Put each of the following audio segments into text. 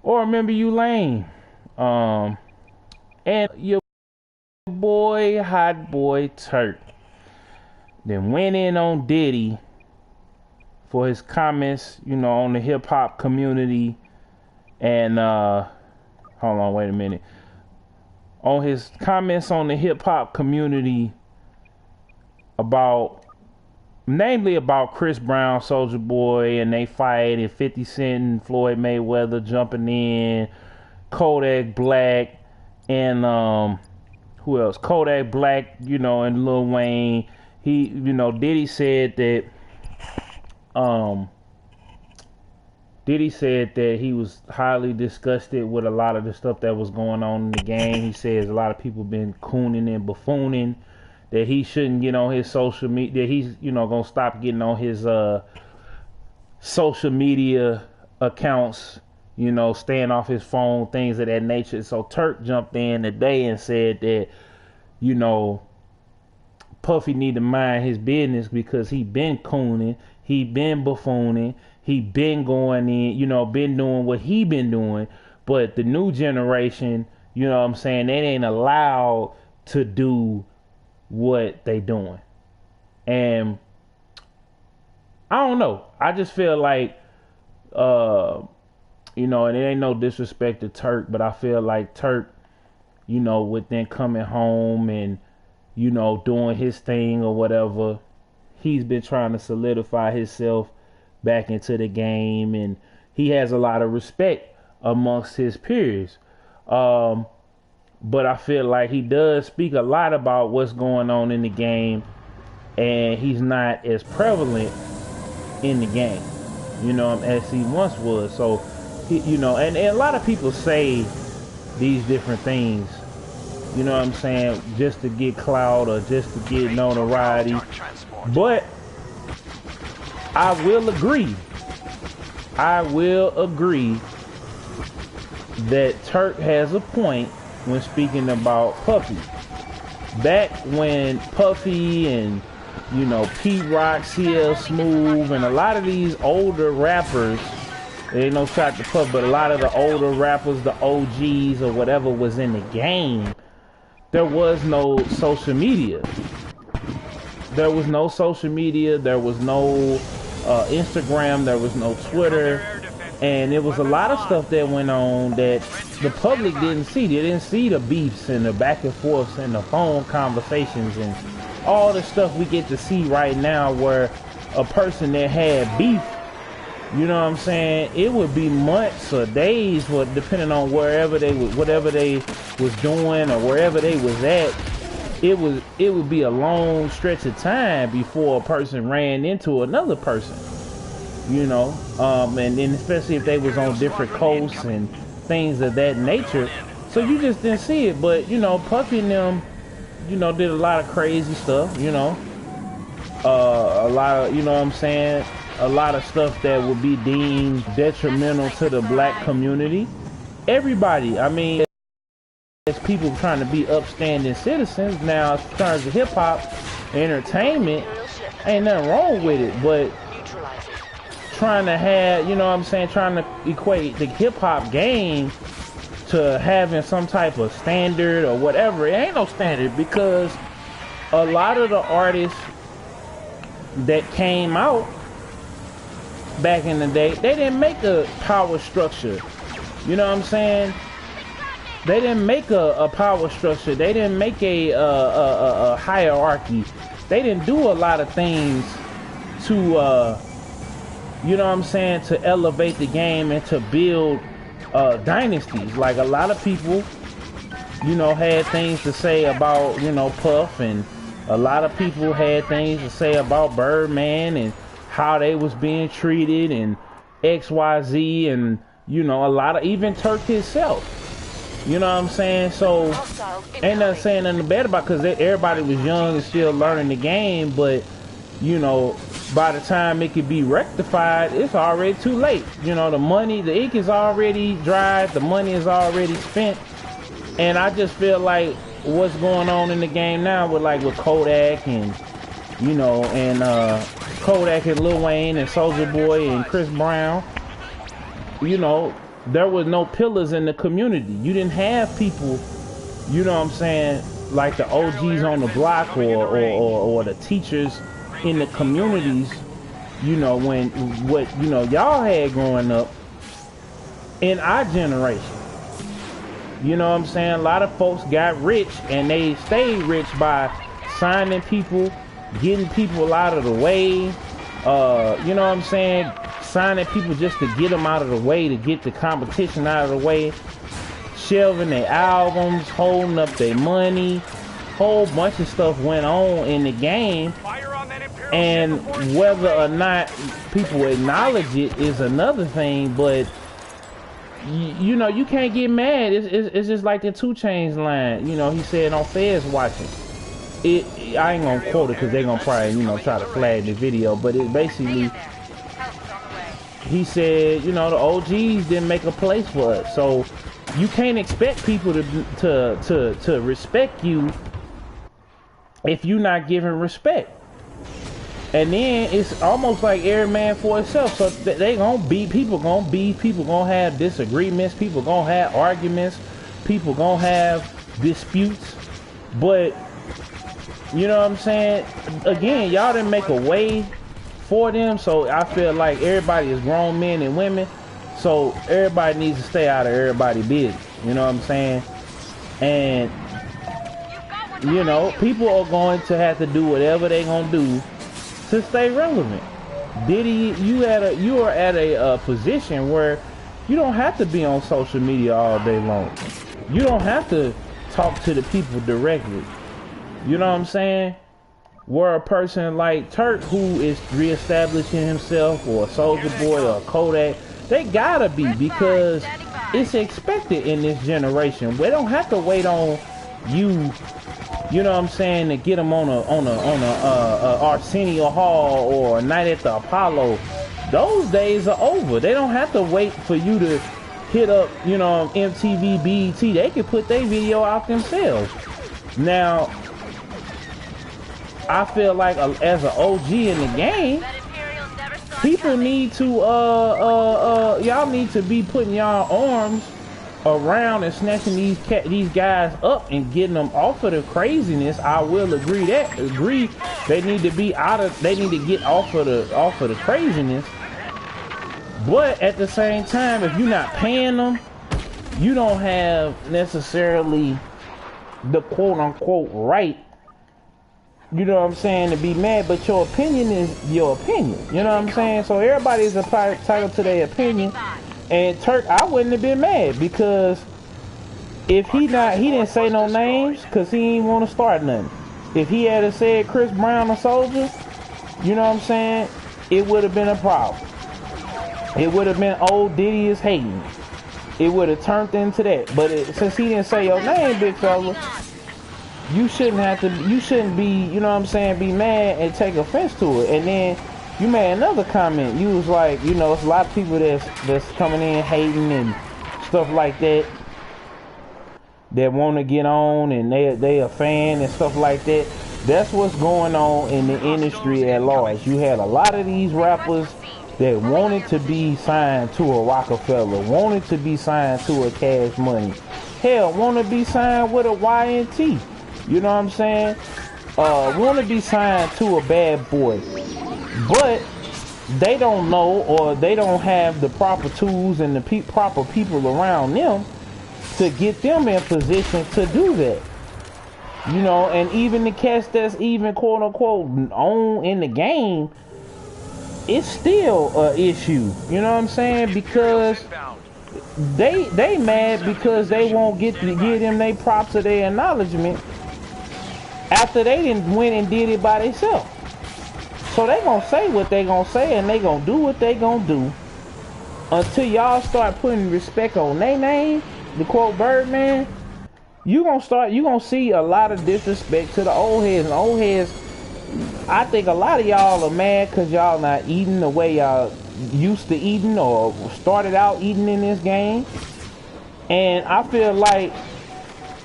or remember you lame. And your boy, hot boy Turk, then went in on Diddy for his comments, you know, on the hip hop community, and hold on, wait a minute. On his comments on the hip hop community about, namely about Chris Brown, Soulja Boy, and they fight, and 50 Cent and Floyd Mayweather jumping in, Kodak Black, and who else? Kodak Black, you know, and Lil Wayne. He, you know, Diddy said that he was highly disgusted with a lot of the stuff that was going on in the game. He says a lot of people been cooning and buffooning, that he shouldn't get on his social media, that he's, you know, gonna stop getting on his social media accounts, you know, staying off his phone, things of that nature. So Turk jumped in today and said that, you know, Puffy need to mind his business because he been cooning, he been buffooning, he been going in, you know, been doing what he been doing. But the new generation, you know what I'm saying, they ain't allowed to do what they doing. And I don't know. I just feel like, you know, and it ain't no disrespect to Turk, but I feel like Turk, you know, with them coming home and, you know, doing his thing or whatever, he's been trying to solidify himself back into the game, and he has a lot of respect amongst his peers. But I feel like he does speak a lot about what's going on in the game, and he's not as prevalent in the game, you know, as he once was. So, you know, and a lot of people say these different things, you know what I'm saying, just to get clout or just to get notoriety. But I will agree that Turk has a point when speaking about Puffy. Back when Puffy and, you know, P-Rock, CL Smooth, and a lot of these older rappers, there ain't no shot to Puff, but a lot of the older rappers, the OGs or whatever was in the game, there was no social media. There was no social media, there was no Instagram, there was no Twitter, and it was a lot of stuff that went on that the public didn't see. They didn't see the beefs and the back and forths and the phone conversations and all the stuff we get to see right now, where a person that had beef, you know what I'm saying, it would be months or days, for, depending on wherever they was, whatever they was doing or wherever they was at. It would be a long stretch of time before a person ran into another person, you know, and especially if they was on different coasts and things of that nature. So you just didn't see it. But, you know, Puffy and them, you know, did a lot of crazy stuff, you know, a lot of, you know what I'm saying, a lot of stuff that would be deemed detrimental to the black community. Everybody, I mean, as people trying to be upstanding citizens, now in terms of hip-hop entertainment, ain't nothing wrong with it, but trying to have, you know what I'm saying, trying to equate the hip-hop game to having some type of standard or whatever, it ain't no standard, because a lot of the artists that came out back in the day, they didn't make a power structure, you know what I'm saying? They didn't make a power structure. They didn't make a hierarchy. They didn't do a lot of things to, you know what I'm saying, to elevate the game and to build dynasties. Like a lot of people, you know, had things to say about, you know, Puff, and a lot of people had things to say about Birdman and how they was being treated and XYZ, and, you know, a lot of, even Turk himself. You know what I'm saying? So, ain't nothing saying nothing bad about, because everybody was young and still learning the game, but, you know, by the time it could be rectified, it's already too late. You know, the money, the ink is already dry, the money is already spent, and I just feel like what's going on in the game now with, like, with Kodak and, you know, and Kodak and Lil Wayne and Soulja Boy and Chris Brown, you know, there was no pillars in the community. You didn't have people, you know what I'm saying, like the OGs on the block or the teachers in the communities, you know, when what, you know, y'all had growing up in our generation. You know what I'm saying? A lot of folks got rich and they stayed rich by signing people, getting people out of the way. You know what I'm saying? Signing people just to get them out of the way, to get the competition out of the way. Shelving their albums, holding up their money. Whole bunch of stuff went on in the game. And whether or not people acknowledge it is another thing, but you know, you can't get mad. It's just like the 2 Chainz line. You know, he said on Feds watching. I ain't gonna quote it because they're gonna probably, you know, try to flag the video. But it basically, he said, you know, the OGs didn't make a place for us. So you can't expect people to respect you if you're not giving respect. And then it's almost like every man for itself. So they gonna beef, people gonna have disagreements, people gonna have arguments, people gonna have disputes. But you know what I'm saying? Again, y'all didn't make a way for them. So I feel like everybody is grown men and women. So everybody needs to stay out of everybody's business. You know what I'm saying? And you know, people are going to have to do whatever they gonna do to stay relevant. Diddy, you are at a position where you don't have to be on social media all day long. You don't have to talk to the people directly. You know what I'm saying? Where a person like Turk, who is reestablishing himself, or Soulja Boy or Kodak, they gotta be, because it's expected in this generation. We don't have to wait on you. You know what I'm saying, to get them on a Arsenio Hall or a night at the Apollo. Those days are over. They don't have to wait for you to hit up, you know, MTV, BET. They can put their video out themselves. Now, I feel like as an OG in the game, people need to y'all need to be putting y'all arms around and snatching these guys up and getting them off of the craziness. I will agree they need to be they need to get off of the craziness. But at the same time, if you're not paying them, you don't have necessarily the quote unquote right, you know what I'm saying, to be mad. But your opinion is your opinion, you know what I'm saying? So everybody's entitled to their opinion. And Turk, I wouldn't have been mad, because if he didn't say no names because he didn't want to start nothing. If he had said Chris Brown or Soulja, you know what I'm saying, it would have been a problem. It would have been, old Diddy is hating. It would have turned into that. But since he didn't say your name, big fella, you shouldn't be, you know what I'm saying, be mad and take offense to it. And then you made another comment. You was like, you know, it's a lot of people that's coming in hating and stuff like that, that want to get on, and they a fan and stuff like that. That's what's going on in the industry at large. You had a lot of these rappers that wanted to be signed to a Rockefeller, wanted to be signed to a Cash Money, hell, want to be signed with a YNT. You know what I'm saying? Want to be signed to a Bad Boy. But they don't know, or they don't have the proper tools and the proper people around them to get them in position to do that. You know, and even the cats that's even quote unquote on in the game, it's still an issue. You know what I'm saying? Because they mad because they won't get to give them their props or their acknowledgement after they didn't went and did it by themselves. So they gonna say what they gonna say, and they gonna do what they gonna do until y'all start putting respect on their name. The quote Birdman, you gonna see a lot of disrespect to the old heads. And old heads, I think a lot of y'all are mad because y'all not eating the way y'all used to eating or started out eating in this game. And I feel like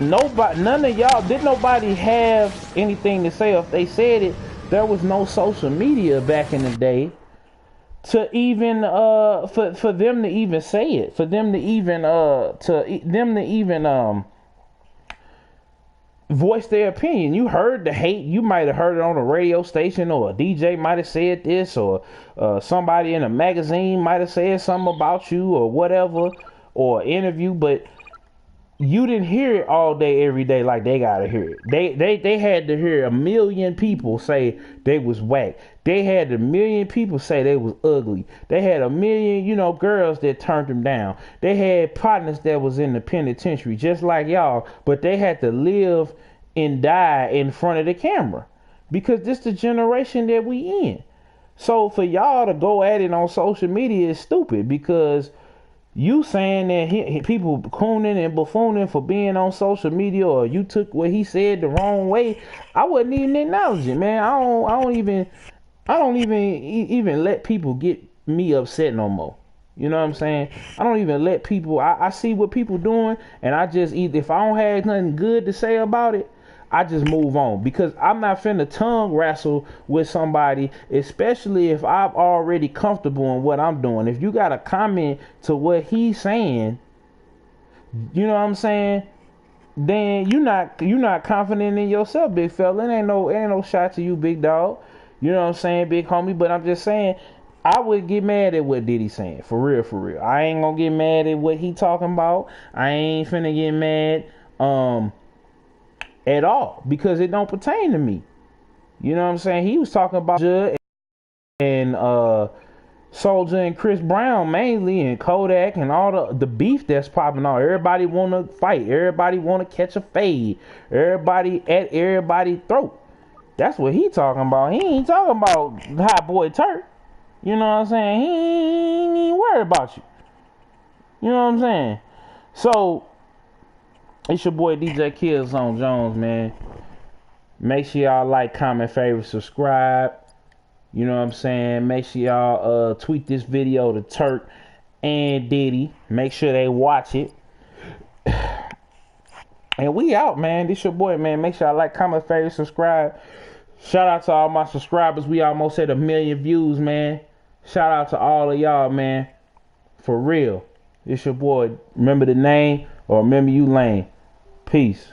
none of y'all, did nobody have anything to say. If they said it, there was no social media back in the day to even for them to even say it, for them to even voice their opinion. You heard the hate. You might have heard it on a radio station, or a DJ might have said this, or somebody in a magazine might have said something about you, or whatever, or interview, but you didn't hear it all day, every day like they gotta hear it. They had to hear a million people say they was whack. They had a million people say they was ugly. They had a million, girls that turned them down. They had partners that was in the penitentiary just like y'all, but they had to live and die in front of the camera because this the generation that we in. So for y'all to go at it on social media is stupid, because you saying that people cooning and buffooning for being on social media, or you took what he said the wrong way, I wouldn't even acknowledge it, man. I don't even let people get me upset no more. You know what I'm saying? I don't even let people. I see what people doing, and I just either, if I don't have nothing good to say about it, I just move on, because I'm not finna tongue wrestle with somebody, especially if I'm already comfortable in what I'm doing. If you got a comment to what he's saying, you know what I'm saying, then you're not confident in yourself, big fella. It ain't no shot to you, big dog. You know what I'm saying, big homie. But I'm just saying, I would get mad at what Diddy saying, for real, for real. I ain't gonna get mad at what he talking about. I ain't finna get mad at all, because it don't pertain to me. You know what I'm saying? He was talking about Judd and Soulja and Chris Brown mainly, and Kodak, and all the beef that's popping out. Everybody want to fight. Everybody want to catch a fade. Everybody at everybody's throat. That's what he talking about. He ain't talking about Hot Boy Turk. You know what I'm saying? He ain't even worried about you. You know what I'm saying? So it's your boy DJKillzownJones, man. Make sure y'all like, comment, favorite, subscribe. You know what I'm saying? Make sure y'all tweet this video to Turk and Diddy. Make sure they watch it. And we out, man. This your boy, man. Make sure y'all like, comment, favorite, subscribe. Shout out to all my subscribers. We almost at 1 million views, man. Shout out to all of y'all, man. For real. This your boy. Remember the name, or remember you lame. Peace.